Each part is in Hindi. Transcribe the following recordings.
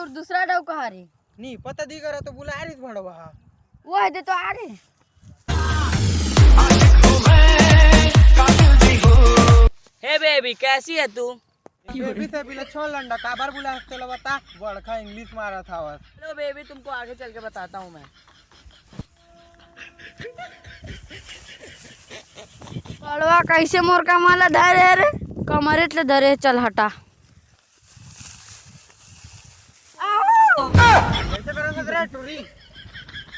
और दूसरा डाव कहा रे? नहीं पता दी करा तो बुला रही भड़वा वो है दे तो आ रे। हे बेबी कैसी है तू? बेबी से पहले छोड़ लंडा काबर बुला चलो बता बड़का इंग्लिश मारा था बस। हेलो बेबी तुमको आगे चल के बताता हूँ मैं। बड़वा कैसे मोर कमाला धरे रे? कमरेट ले धरे चल हटा। कैसे करन सदरा टूरी?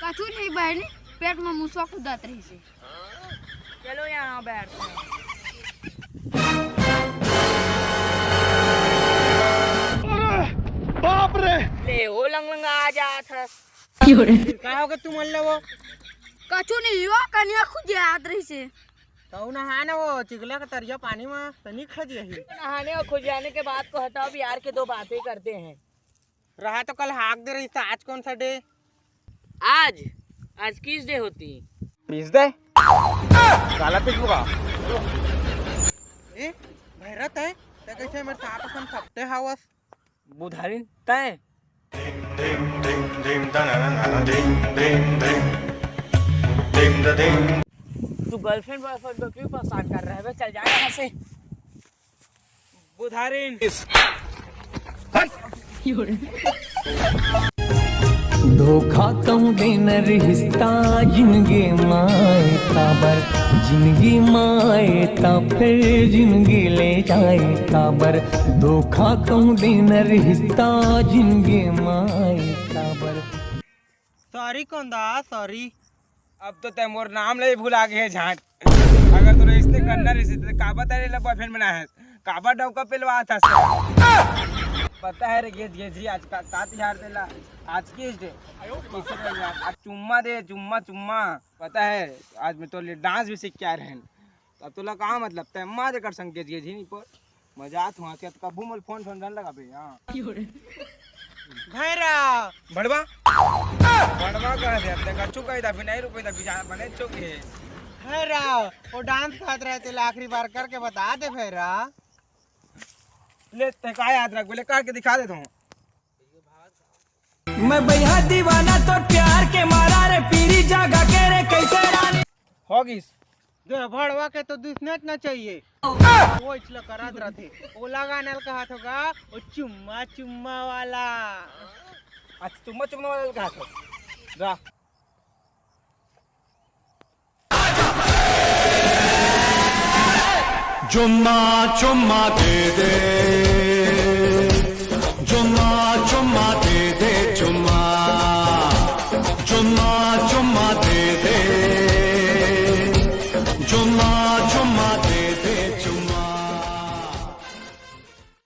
कछु नहीं बहनी पेट में मुसवा खुदात रही से। चलो यहाँ बैठते हैं। बाप रे ले ओ लंग आ जा था। का हो गया तू मन ले वो? कछु नहीं हुआ कन्या खुद याद रही से। तो नहा ना वो चिगला का तरिया पानी में तनी खज रही। नहाने और खुद जाने के बाद को हटाओ भी यार के दो बातें करते हैं। रहा तो कल हाक दे रही था आज कौन सा डे? आज किस डे होती? पीस दे काला पीस बुका ए भैरत है ते कैसे मेरे साथ अपन सप्ते हावस बुधारिन तय तू गर्लफ्रेंड बॉयफ्रेंड को क्यों परेशान कर रहा है? चल जा यहाँ से बुधारिन। धोखा कम देन रिश्ता जिंदगी माए काबर जिंदगी माए ता फिर जिंदगी ले जाए काबर धोखा कम देन रिश्ता जिंदगी माए काबर। सॉरी कौन दा सॉरी। अब तो तय मोर नाम ले भूला गए झाट। अगर तू रिश्ते करना रिश्ते काबा तेरे बॉयफ्रेंड बना है काबा डौका पिलवा था पता है रे गेज आज का तिहार देला आज किस डे आज चुम्मा दे चुम्मा पता है आज मैं तो डांस भी सीख के आ रहे हैं। अब तोला कहाँ मतलब तय माँ दे कर संग गेज ही नहीं पर मजाक हुआ क्या कबू मोल फोन रन लगा बे। हां भैरा बड़वा कह दे अब कछु कह दा नहीं रुपए दा बिचार बने चुके भैरा वो डांस खात रहे थे आखिरी बार करके बता दे भैरा। ले ते का याद रख बोले करके दिखा दे तू। मैं भैया दीवाना तो प्यार के मारा रे पीरी जागा के रे कैसे रानी होगी दे भड़वा के तो दुश्मन न चाहिए वो इसला करात रहते वो लगाने का हाथ होगा वो चुम्मा वाला। अच्छा चुम्मा वाला कहा था जा चुम्मा दे दे चुम्मा दे दे चुम्मा दे दे चुम्मा दे